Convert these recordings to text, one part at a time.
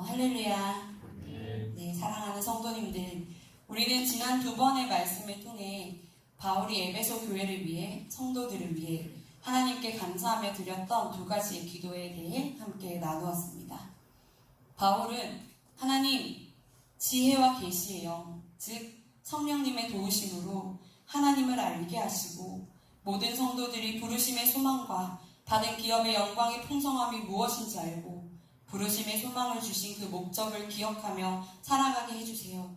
할렐루야. 네, 사랑하는 성도님들, 우리는 지난 두 번의 말씀을 통해 바울이 에베소 교회를 위해, 성도들을 위해 하나님께 감사하며 드렸던 두 가지의 기도에 대해 함께 나누었습니다. 바울은 하나님, 지혜와 계시의 영, 즉 성령님의 도우심으로 하나님을 알게 하시고 모든 성도들이 부르심의 소망과 받은 기업의 영광의 풍성함이 무엇인지 알고 부르심의 소망을 주신 그 목적을 기억하며 살아가게 해주세요.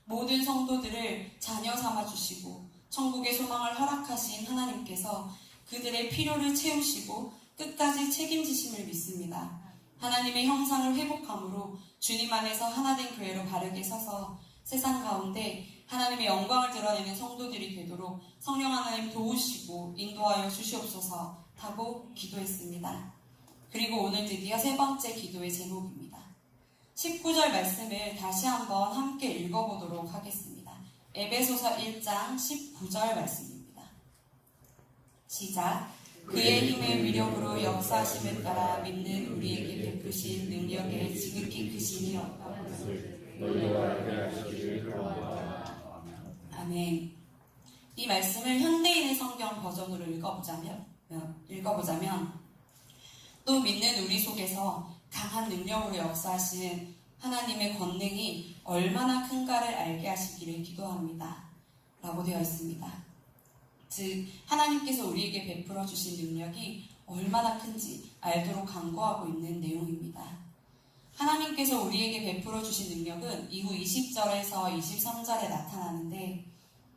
모든 성도들을 자녀 삼아주시고 천국의 소망을 허락하신 하나님께서 그들의 필요를 채우시고 끝까지 책임지심을 믿습니다. 하나님의 형상을 회복함으로 주님 안에서 하나된 교회로 바르게 서서 세상 가운데 하나님의 영광을 드러내는 성도들이 되도록 성령 하나님 도우시고 인도하여 주시옵소서 하고 기도했습니다. 그리고 오늘 드디어 세 번째 기도의 제목입니다. 19절 말씀을 다시 한번 함께 읽어보도록 하겠습니다. 에베소서 1장 19절 말씀입니다. 시작. 그의 힘의 위력으로 역사하심을 따라 믿는 우리에게 베푸신 능력의 지극히 크심이 없다고 아멘. 이 말씀을 현대인의 성경 버전으로 읽어보자면 또 믿는 우리 속에서 강한 능력으로 역사하신 하나님의 권능이 얼마나 큰가를 알게 하시기를 기도합니다. 라고 되어 있습니다. 즉 하나님께서 우리에게 베풀어 주신 능력이 얼마나 큰지 알도록 간구하고 있는 내용입니다. 하나님께서 우리에게 베풀어 주신 능력은 이후 20절에서 23절에 나타나는데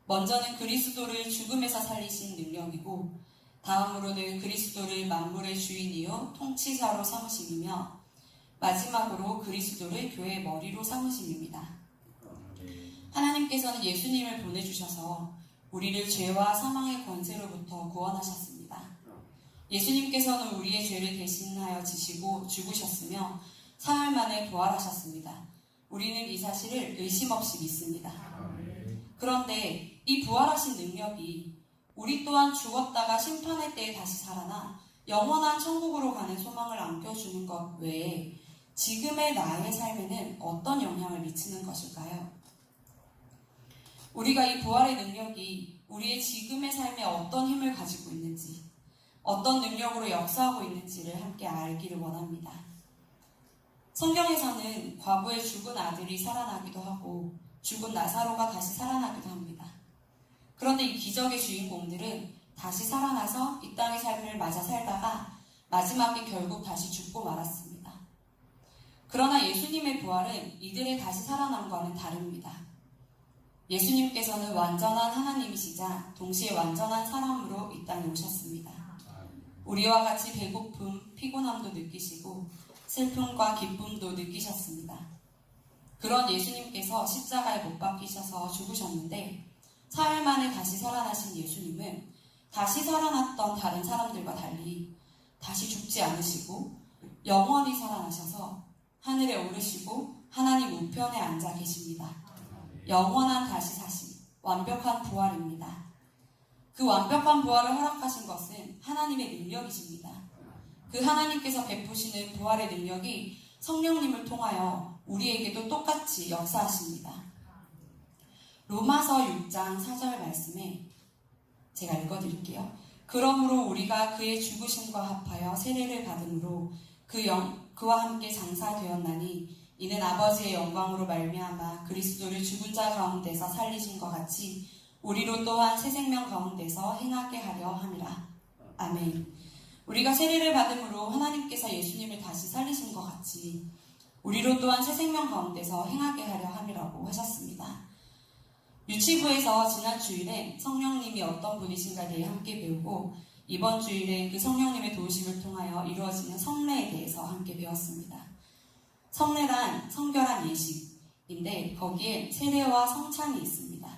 먼저는 그리스도를 죽음에서 살리신 능력이고 다음으로는 그리스도를 만물의 주인이요 통치자로 삼으심이며 마지막으로 그리스도를 교회의 머리로 삼으심입니다. 하나님께서는 예수님을 보내주셔서 우리를 죄와 사망의 권세로부터 구원하셨습니다. 예수님께서는 우리의 죄를 대신하여 지시고 죽으셨으며 사흘 만에 부활하셨습니다. 우리는 이 사실을 의심 없이 믿습니다. 그런데 이 부활하신 능력이 우리 또한 죽었다가 심판의 때에 다시 살아나 영원한 천국으로 가는 소망을 안겨주는 것 외에 지금의 나의 삶에는 어떤 영향을 미치는 것일까요? 우리가 이 부활의 능력이 우리의 지금의 삶에 어떤 힘을 가지고 있는지, 어떤 능력으로 역사하고 있는지를 함께 알기를 원합니다. 성경에서는 과부의 죽은 아들이 살아나기도 하고 죽은 나사로가 다시 살아나기도 합니다. 그런데 이 기적의 주인공들은 다시 살아나서 이 땅의 삶을 맞아 살다가 마지막에 결국 다시 죽고 말았습니다. 그러나 예수님의 부활은 이들의 다시 살아남과는 다릅니다. 예수님께서는 완전한 하나님이시자 동시에 완전한 사람으로 이 땅에 오셨습니다. 우리와 같이 배고픔, 피곤함도 느끼시고 슬픔과 기쁨도 느끼셨습니다. 그런 예수님께서 십자가에 못 박히셔서 죽으셨는데 사흘 만에 다시 살아나신 예수님은 다시 살아났던 다른 사람들과 달리 다시 죽지 않으시고 영원히 살아나셔서 하늘에 오르시고 하나님 우편에 앉아 계십니다. 영원한 다시 사심, 완벽한 부활입니다. 그 완벽한 부활을 허락하신 것은 하나님의 능력이십니다. 그 하나님께서 베푸시는 부활의 능력이 성령님을 통하여 우리에게도 똑같이 역사하십니다. 로마서 6장 4절 말씀에 제가 읽어드릴게요. 그러므로 우리가 그의 죽으심과 합하여 세례를 받음으로 그와 함께 장사되었나니 이는 아버지의 영광으로 말미암아 그리스도를 죽은 자 가운데서 살리신 것 같이 우리로 또한 새 생명 가운데서 행하게 하려 함이라. 아멘. 우리가 세례를 받음으로 하나님께서 예수님을 다시 살리신 것 같이 우리로 또한 새 생명 가운데서 행하게 하려 함이라고 하셨습니다. 유치부에서 지난 주일에 성령님이 어떤 분이신가에 대해 함께 배우고 이번 주일에 그 성령님의 도우심을 통하여 이루어지는 성례에 대해서 함께 배웠습니다. 성례란 성결한 예식인데 거기에 세례와 성찬이 있습니다.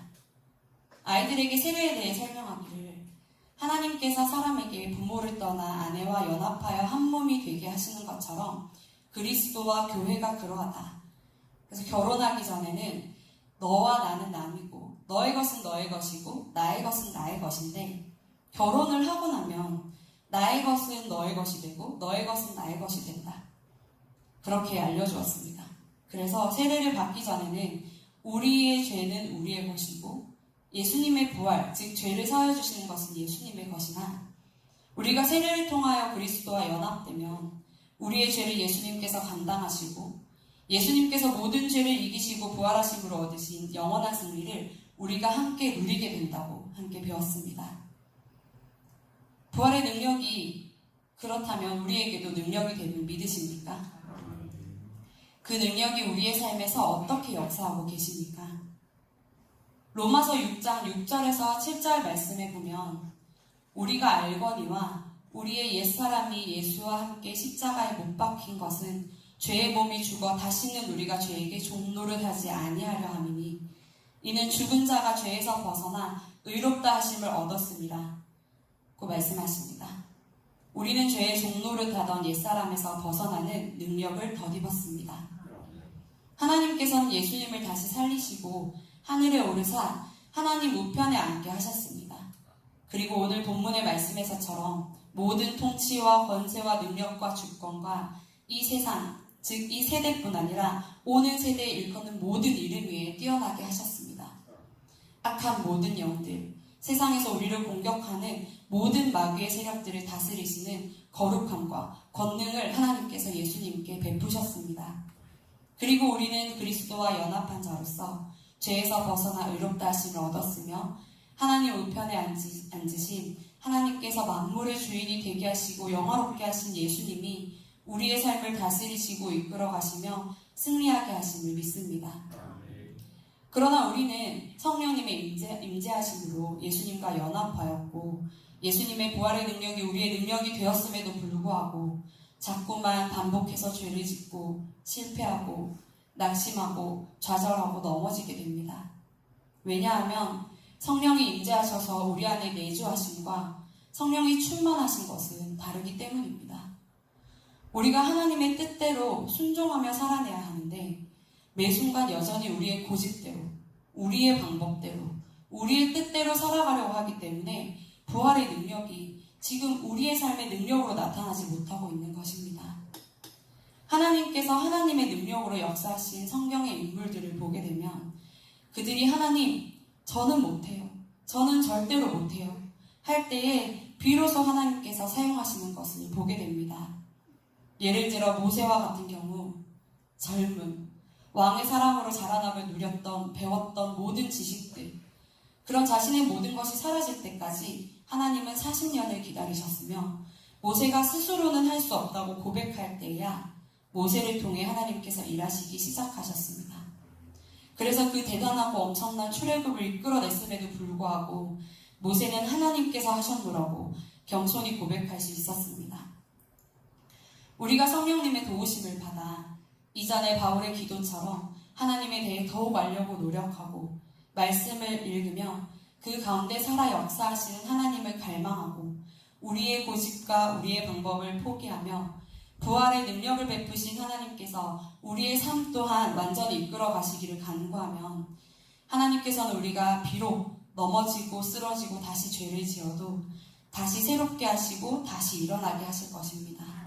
아이들에게 세례에 대해 설명하기를 하나님께서 사람에게 부모를 떠나 아내와 연합하여 한 몸이 되게 하시는 것처럼 그리스도와 교회가 그러하다. 그래서 결혼하기 전에는 너와 나는 남이고 너의 것은 너의 것이고 나의 것은 나의 것인데 결혼을 하고 나면 나의 것은 너의 것이 되고 너의 것은 나의 것이 된다. 그렇게 알려주었습니다. 그래서 세례를 받기 전에는 우리의 죄는 우리의 것이고 예수님의 부활, 즉 죄를 사하여 주시는 것은 예수님의 것이나 우리가 세례를 통하여 그리스도와 연합되면 우리의 죄를 예수님께서 감당하시고 예수님께서 모든 죄를 이기시고 부활하심으로 얻으신 영원한 승리를 우리가 함께 누리게 된다고 함께 배웠습니다. 부활의 능력이 그렇다면 우리에게도 능력이 됨을 믿으십니까? 그 능력이 우리의 삶에서 어떻게 역사하고 계십니까? 로마서 6장 6절에서 7절 말씀에 보면 우리가 알거니와 우리의 옛사람이 예수와 함께 십자가에 못 박힌 것은 죄의 몸이 죽어 다시는 우리가 죄에게 종노릇하지 아니하려 함이니 이는 죽은 자가 죄에서 벗어나 의롭다 하심을 얻었습니다. 고 말씀하십니다. 우리는 죄의 종노릇하던 옛사람에서 벗어나는 능력을 덧입었습니다. 하나님께서는 예수님을 다시 살리시고 하늘에 오르사 하나님 우편에 앉게 하셨습니다. 그리고 오늘 본문의 말씀에서처럼 모든 통치와 권세와 능력과 주권과 이 세상, 즉 이 세대뿐 아니라 오는 세대에 일컫는 모든 이름 위에 뛰어나게 하셨습니다. 악한 모든 영들, 세상에서 우리를 공격하는 모든 마귀의 세력들을 다스리시는 거룩함과 권능을 하나님께서 예수님께 베푸셨습니다. 그리고 우리는 그리스도와 연합한 자로서 죄에서 벗어나 의롭다 하심을 얻었으며 하나님 우편에 앉으신 하나님께서 만물의 주인이 되게 하시고 영화롭게 하신 예수님이 우리의 삶을 다스리시고 이끌어 가시며 승리하게 하심을 믿습니다. 그러나 우리는 성령님의 임재하심으로 예수님과 연합하였고 예수님의 부활의 능력이 우리의 능력이 되었음에도 불구하고 자꾸만 반복해서 죄를 짓고 실패하고 낙심하고 좌절하고 넘어지게 됩니다. 왜냐하면 성령이 임재하셔서 우리 안에 내주하심과 성령이 충만하신 것은 다르기 때문입니다. 우리가 하나님의 뜻대로 순종하며 살아내야 하는데 매 순간 여전히 우리의 고집대로, 우리의 방법대로, 우리의 뜻대로 살아가려고 하기 때문에 부활의 능력이 지금 우리의 삶의 능력으로 나타나지 못하고 있는 것입니다. 하나님께서 하나님의 능력으로 역사하신 성경의 인물들을 보게 되면 그들이 하나님, 저는 못해요. 저는 절대로 못해요. 할 때에 비로소 하나님께서 사용하시는 것을 보게 됩니다. 예를 들어 모세와 같은 경우 젊음, 왕의 사랑으로 자라남을 누렸던, 배웠던 모든 지식들, 그런 자신의 모든 것이 사라질 때까지 하나님은 40년을 기다리셨으며 모세가 스스로는 할 수 없다고 고백할 때야 모세를 통해 하나님께서 일하시기 시작하셨습니다. 그래서 그 대단하고 엄청난 출애굽을 이끌어냈음에도 불구하고 모세는 하나님께서 하셨노라고 겸손히 고백할 수 있었습니다. 우리가 성령님의 도우심을 받아 이전의 바울의 기도처럼 하나님에 대해 더욱 알려고 노력하고 말씀을 읽으며 그 가운데 살아 역사하시는 하나님을 갈망하고 우리의 고집과 우리의 방법을 포기하며 부활의 능력을 베푸신 하나님께서 우리의 삶 또한 완전히 이끌어 가시기를 간구하면 하나님께서는 우리가 비록 넘어지고 쓰러지고 다시 죄를 지어도 다시 새롭게 하시고 다시 일어나게 하실 것입니다.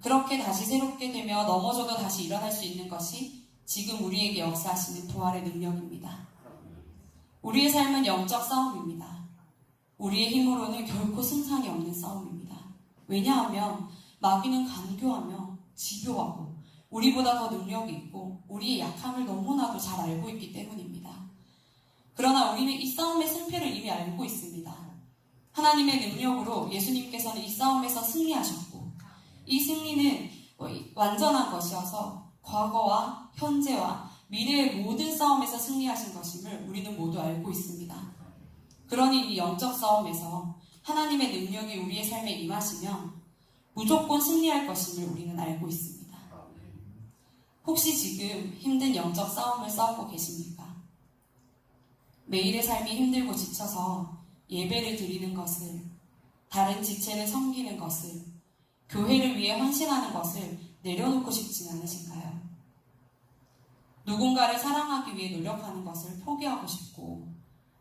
그렇게 다시 새롭게 되며 넘어져도 다시 일어날 수 있는 것이 지금 우리에게 역사하시는 부활의 능력입니다. 우리의 삶은 영적 싸움입니다. 우리의 힘으로는 결코 승산이 없는 싸움입니다. 왜냐하면 마귀는 간교하며 집요하고 우리보다 더 능력이 있고 우리의 약함을 너무나도 잘 알고 있기 때문입니다. 그러나 우리는 이 싸움의 승패를 이미 알고 있습니다. 하나님의 능력으로 예수님께서는 이 싸움에서 승리하셨고 이 승리는 완전한 것이어서 과거와 현재와 미래의 모든 싸움에서 승리하신 것임을 우리는 모두 알고 있습니다. 그러니 이 영적 싸움에서 하나님의 능력이 우리의 삶에 임하시면 무조건 승리할 것임을 우리는 알고 있습니다. 혹시 지금 힘든 영적 싸움을 싸우고 계십니까? 매일의 삶이 힘들고 지쳐서 예배를 드리는 것을, 다른 지체를 섬기는 것을, 교회를 위해 헌신하는 것을 내려놓고 싶진 않으신가요? 누군가를 사랑하기 위해 노력하는 것을 포기하고 싶고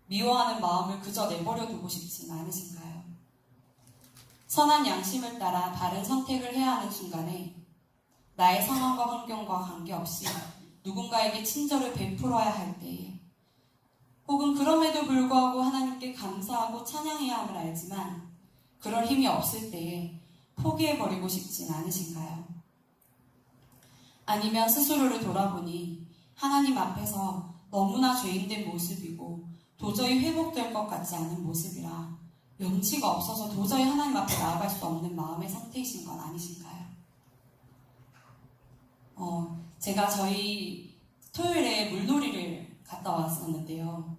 미워하는 마음을 그저 내버려 두고 싶진 않으신가요? 선한 양심을 따라 바른 선택을 해야 하는 순간에 나의 상황과 환경과 관계없이 누군가에게 친절을 베풀어야 할 때에, 혹은 그럼에도 불구하고 하나님께 감사하고 찬양해야 함을 알지만 그럴 힘이 없을 때에 포기해버리고 싶진 않으신가요? 아니면 스스로를 돌아보니 하나님 앞에서 너무나 죄인된 모습이고 도저히 회복될 것 같지 않은 모습이라 염치가 없어서 도저히 하나님 앞에 나아갈 수 없는 마음의 상태이신 건 아니신가요? 제가 저희 토요일에 물놀이를 갔다 왔었는데요.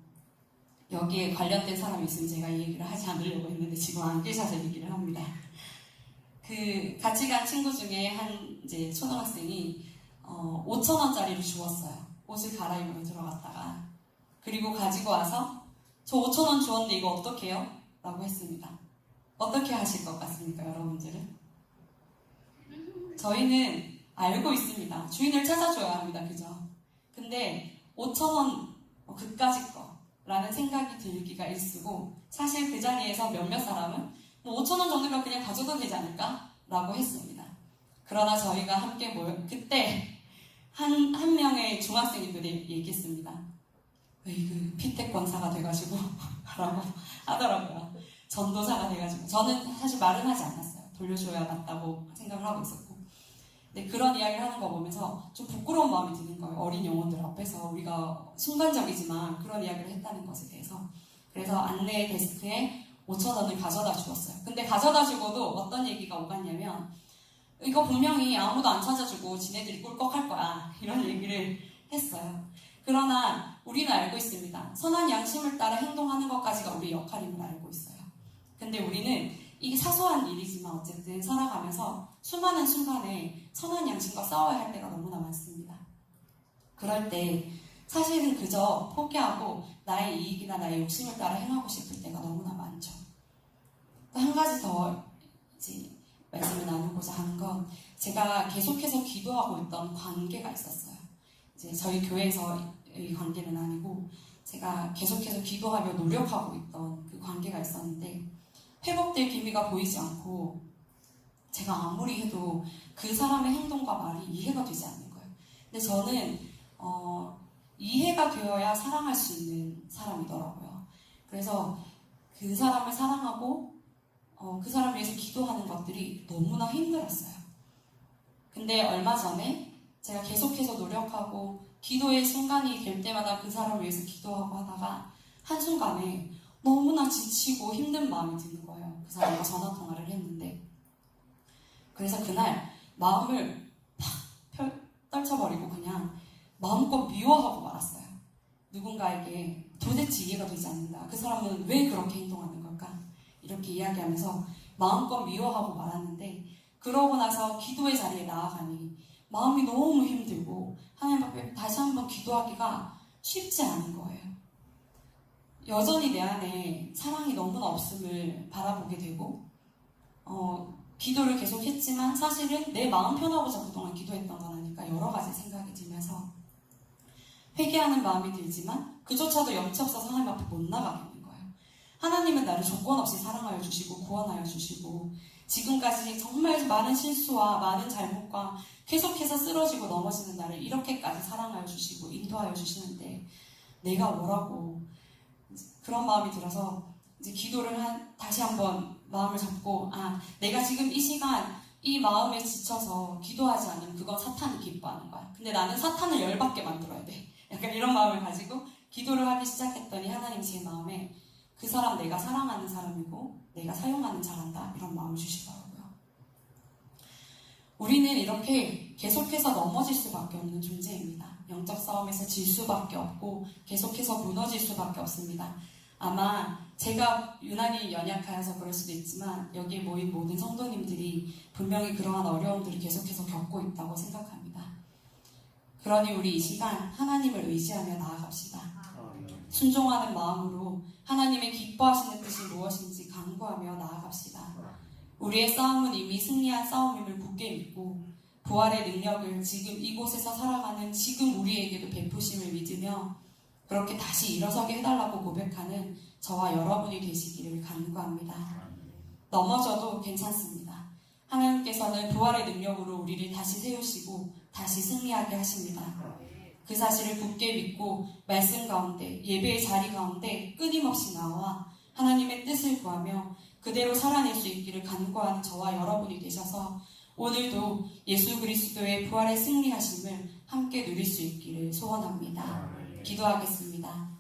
여기에 관련된 사람이 있으면 제가 이 얘기를 하지 않으려고 했는데 지금 안 계셔서 얘기를 합니다. 같이 간 친구 중에 한 이제 초등학생이 5,000원짜리를 주었어요. 옷을 갈아입으러 들어갔다가. 그리고 가지고 와서 저 5,000원 주었는데 이거 어떡해요? 라고 했습니다. 어떻게 하실 것 같습니까, 여러분들은? 저희는 알고 있습니다. 주인을 찾아줘야 합니다. 그죠? 근데 5,000원 그까짓 거라는 생각이 들기가 일쑤고, 사실 그 자리에서 몇몇 사람은 5,000원 정도면 그냥 가져도 되지 않을까? 라고 했습니다. 그러나 저희가 함께 그때 한 명의 중학생들이 얘기했습니다. 그 피태권사가 돼가지고 라고 하더라고요. 전도사가 돼가지고. 저는 사실 말은 하지 않았어요. 돌려줘야 맞다고 생각을 하고 있었고. 근데 그런 이야기를 하는 거 보면서 좀 부끄러운 마음이 드는 거예요. 어린 영혼들 앞에서 우리가 순간적이지만 그런 이야기를 했다는 것에 대해서. 그래서 안내 데스크에 5,000원을 가져다 주었어요. 근데 가져다 주고도 어떤 얘기가 오갔냐면, 이거 분명히 아무도 안 찾아주고 지네들이 꿀꺽할 거야, 이런 얘기를 했어요. 그러나 우리는 알고 있습니다. 선한 양심을 따라 행동하는 것까지가 우리 역할임을 알고 있어요. 근데 우리는 이게 사소한 일이지만 어쨌든 살아가면서 수많은 순간에 선한 양심과 싸워야 할 때가 너무나 많습니다. 그럴 때 사실은 그저 포기하고 나의 이익이나 나의 욕심을 따라 행하고 싶을 때가 너무나 많죠. 또 한 가지 더 이제 말씀을 나누고자 하는 건, 제가 계속해서 기도하고 있던 관계가 있었어요. 이제 저희 교회에서의 관계는 아니고 제가 계속해서 기도하며 노력하고 있던 그 관계가 있었는데, 회복될 기미가 보이지 않고 제가 아무리 해도 그 사람의 행동과 말이 이해가 되지 않는 거예요. 근데 저는 이해가 되어야 사랑할 수 있는 사람이더라고요. 그래서 그 사람을 사랑하고 그 사람을 위해서 기도하는 것들이 너무나 힘들었어요. 근데 얼마 전에 제가 계속해서 노력하고 기도의 순간이 될 때마다 그 사람을 위해서 기도하고 하다가 한순간에 너무나 지치고 힘든 마음이 드는 거예요. 그 사람과 전화통화를 했는데, 그래서 그날 마음을 팍 떨쳐버리고 그냥 마음껏 미워하고 말았어요. 누군가에게 도대체 이해가 되지 않는다. 그 사람은 왜 그렇게 행동하는 걸까? 이렇게 이야기하면서 마음껏 미워하고 말았는데, 그러고 나서 기도의 자리에 나아가니 마음이 너무 힘들고 하나님 앞에 다시 한번 기도하기가 쉽지 않은 거예요. 여전히 내 안에 사랑이 너무나 없음을 바라보게 되고, 기도를 계속 했지만 사실은 내 마음 편하고자 그동안 기도했던 건 아닐까 여러 가지 생각이 들면서 회개하는 마음이 들지만 그조차도 염치 없어서 하나님 앞에 못 나가겠는 거예요. 하나님은 나를 조건 없이 사랑하여 주시고 구원하여 주시고 지금까지 정말 많은 실수와 많은 잘못과 계속해서 쓰러지고 넘어지는 나를 이렇게까지 사랑하여 주시고 인도하여 주시는데 내가 뭐라고, 그런 마음이 들어서 이제 기도를 다시 한번 마음을 잡고, 내가 지금 이 시간 이 마음에 지쳐서 기도하지 않으면 그건 사탄이 기뻐하는 거야. 근데 나는 사탄을 열받게 만들어야 돼. 약간 이런 마음을 가지고 기도를 하기 시작했더니 하나님 제 마음에 그 사람 내가 사랑하는 사람이고 내가 사용하는 잘한다, 이런 마음을 주시더라고요. 우리는 이렇게 계속해서 넘어질 수밖에 없는 존재입니다. 영적 싸움에서 질 수밖에 없고 계속해서 무너질 수밖에 없습니다. 아마 제가 유난히 연약하여서 그럴 수도 있지만 여기에 모인 모든 성도님들이 분명히 그러한 어려움들을 계속해서 겪고 있다고 생각합니다. 그러니 우리 이 시간 하나님을 의지하며 나아갑시다. 순종하는 마음으로 하나님의 기뻐하시는 뜻이 무엇인지 간구하며 나아갑시다. 우리의 싸움은 이미 승리한 싸움임을 굳게 믿고 부활의 능력을 지금 이곳에서 살아가는 지금 우리에게도 베푸심을 믿으며 그렇게 다시 일어서게 해달라고 고백하는 저와 여러분이 되시기를 간구합니다. 넘어져도 괜찮습니다. 하나님께서는 부활의 능력으로 우리를 다시 세우시고 다시 승리하게 하십니다. 그 사실을 굳게 믿고 말씀 가운데, 예배의 자리 가운데 끊임없이 나와 하나님의 뜻을 구하며 그대로 살아낼 수 있기를 간구하는 저와 여러분이 되셔서 오늘도 예수 그리스도의 부활의 승리하심을 함께 누릴 수 있기를 소원합니다. 기도하겠습니다.